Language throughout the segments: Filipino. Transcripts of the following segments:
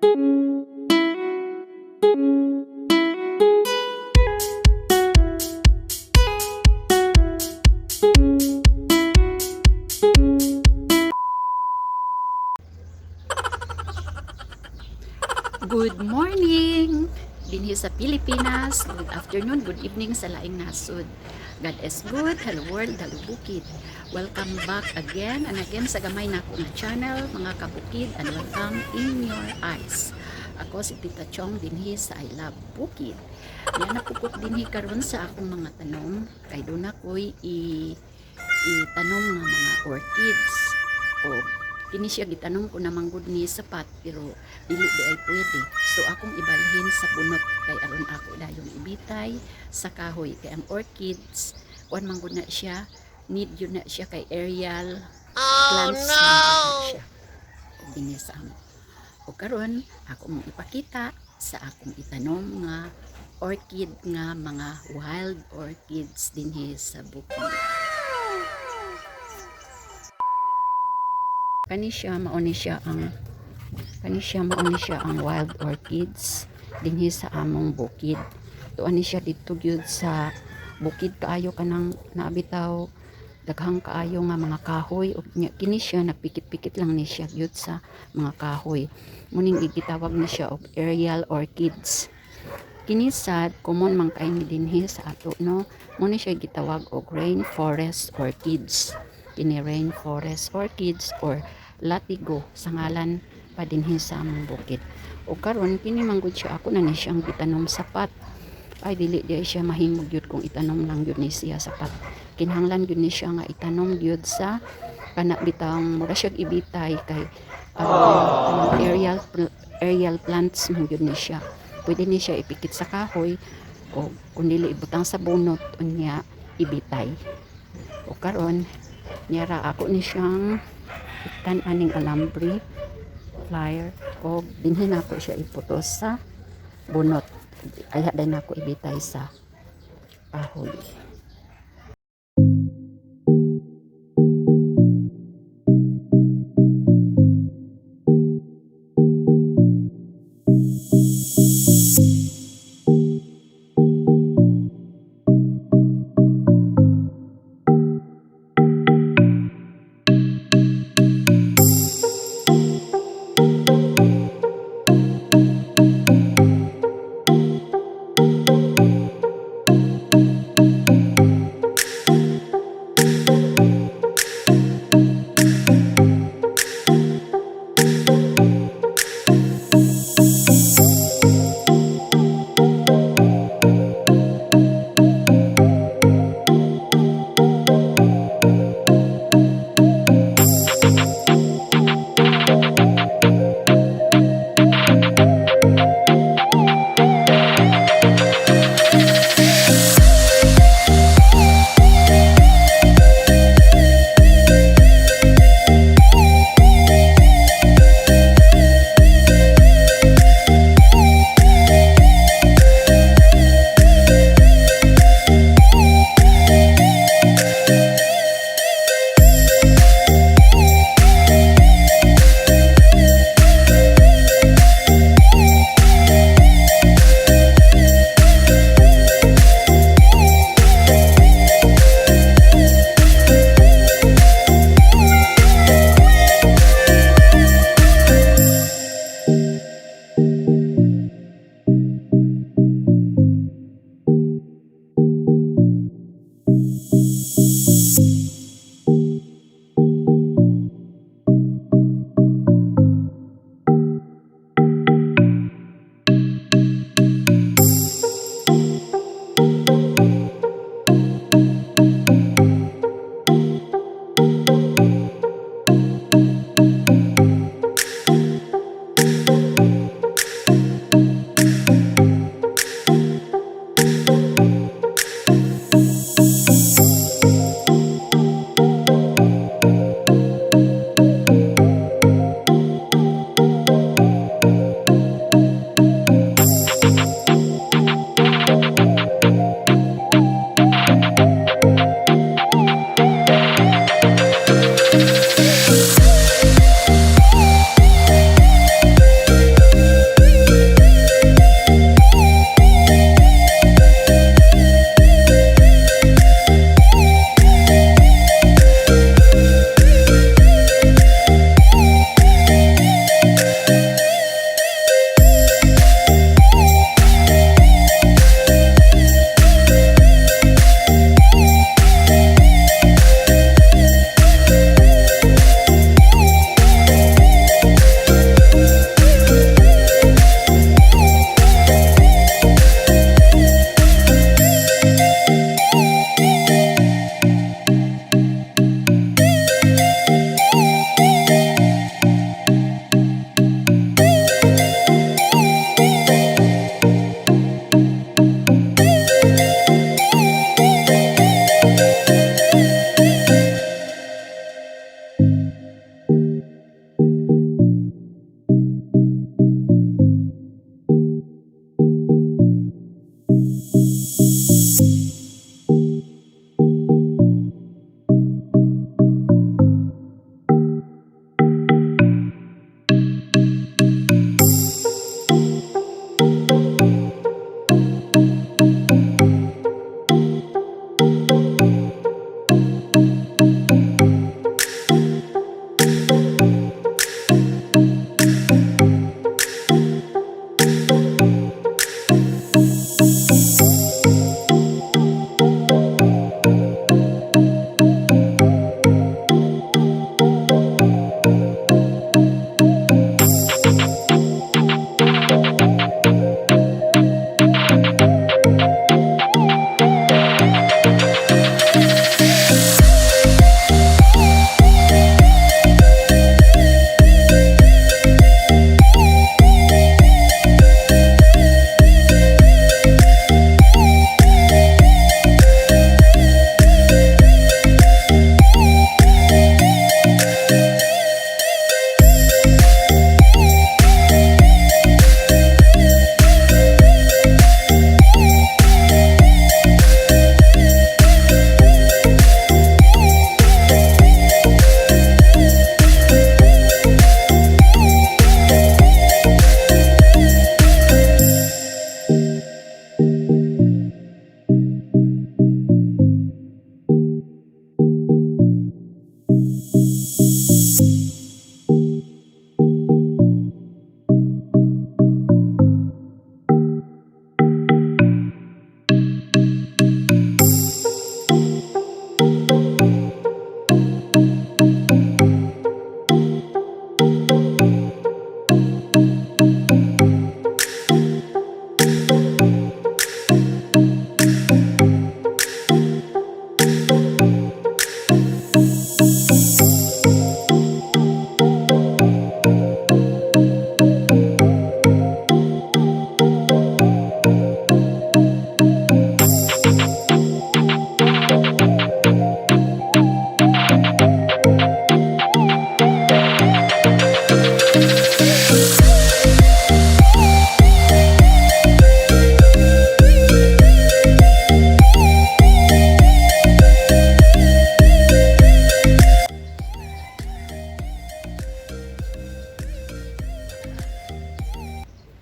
Good morning! Dinhi sa Pilipinas. Good afternoon, good evening sa laing nasod. God is good. Hello world, hello bukid. Welcome back again and again sa gamay na akong channel, mga kabukid, and welcome in your eyes. Ako si Tita Chong dinhi sa I Love Bukid. Yan napukot dinhi karon sa akong mga tanong. Kay doon ako'y itanong ng mga orchids o kini siya gitanong ko namang gud ni sapat pero dili di ay pwede, so akong ibalhin sa bunot kay aron ako dayon ibitay sa kahoy kay ang orchids kuan man gud na siya, need yun na siya kay aerial plants na siya o dinhi sa amo. O karon ako mong ipakita sa akong itanom nga orchid nga mga wild orchids dinhi sa bukid. Kani siya mauni siya ang wild orchids dinhi sa among bukid. Tuani siya dito gyud sa bukid kaayo kanang nabitaw daghang kaayo nga mga kahoy ug kini siya nagpikit-pikit lang ni siya gyud sa mga kahoy. Muning gitawag ni siya og aerial orchids. Kini sad common man kay dinhi sa ato no. Muni siya gitawag og rainforest orchids. Kini rainforest orchids or latigo sa ngalan pa dinhi sa among bukid. O karon kini manggod siya ako na ni siyang gitanom sapat. Ay dili di siya mahimog gyud kung itanom lang gyud ni siya sapat. Kinahanglan gyud ni siya nga itanom gyud sa kana bitang mura siya ibitay kay aerial plants man gyud ni siya. Pwede ni siya ipikit sa kahoy o kung dili ibutang sa bunot unya ibitay. O karon niyara ako ni siyang itan aning alambre flyer o dinhi na ako siya iputos sa bunot kaya din ako ibitay sa kahoy.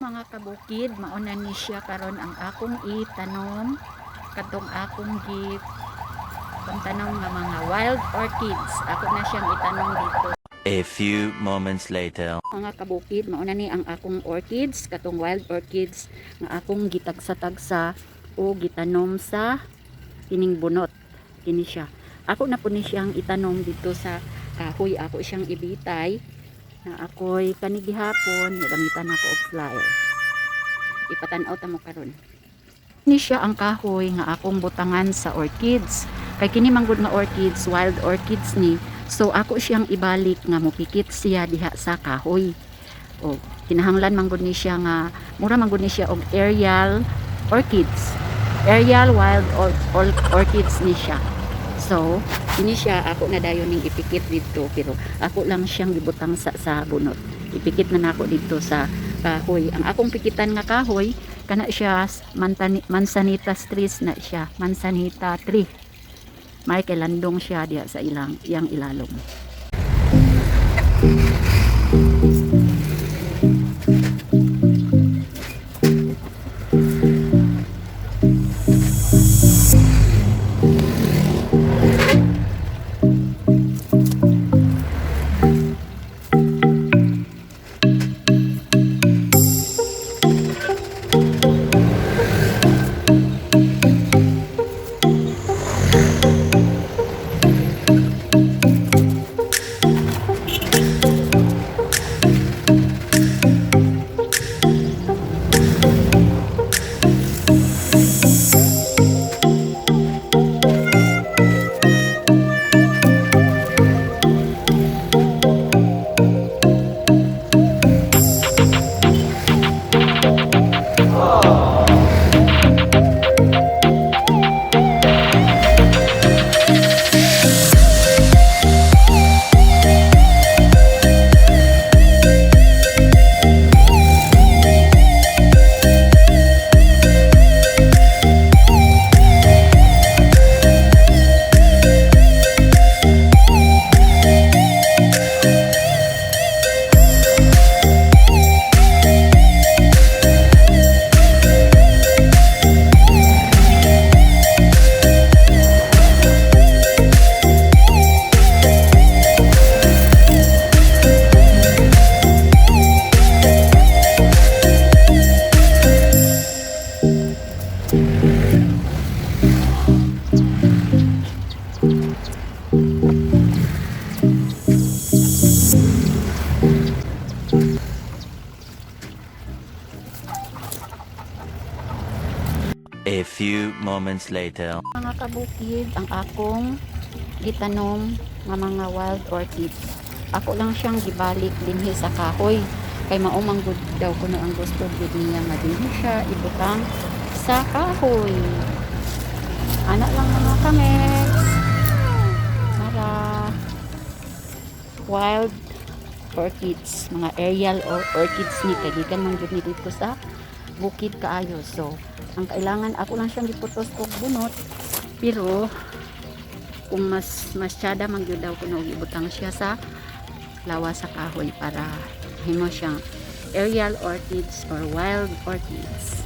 Mga kabukid, mauna ni siya karon ang akong itanom katong akong gift pagtanom nga mga wild orchids. Ako na siyang itanom dito. A few moments later. Mga kabukid, mauna ni ang akong orchids, katong wild orchids nga akong gitagsa-tagsa o gitanom sa kining bunot. Kini siya. Ako na po ni siyang itanom dito sa kahoy. Ako siyang ibitay na ako'y kanigihapon, nagamitan ako og flyer. Ipatanaw ta mo karon. Ni siya ang kahoy nga akong butangan sa orchids. Kay kini manggod nga orchids, wild orchids ni. So ako siyang ibalik nga mupikit siya diha sa kahoy. O kinahanglan manggod ni siya nga mura manggod ni siya og aerial orchids. Aerial wild orchids ni siya. So kini siya ako na dayon ning ipikit dito pero ako lang siyang gibutang sa bunot. Ipikit na nako dito sa kahoy. Ang akong pikitan nga kahoy kana siya manzanita trees na siya, manzanita tree. May kailandong siya diya sa iyang ilalom. A few moments later. Mga kabukid, ang akong gitanom nga mga wild orchids. Ako lang siyang gibalik dinhi sa kahoy. Kay maumang good daw kuno ang gusto gid niya nga dinhi siya ibutang sa kahoy. Ana lang mga kamex. Para wild orchids, mga aerial orchids ni kagikan man gud ni dito sa bukid kaayo. So ang kailangan ako lang siyang giputos og bunot pero kung mas masyada man gyud daw kuno ibutang siya sa lawa sa kahoy para himo siyang aerial orchids or wild orchids.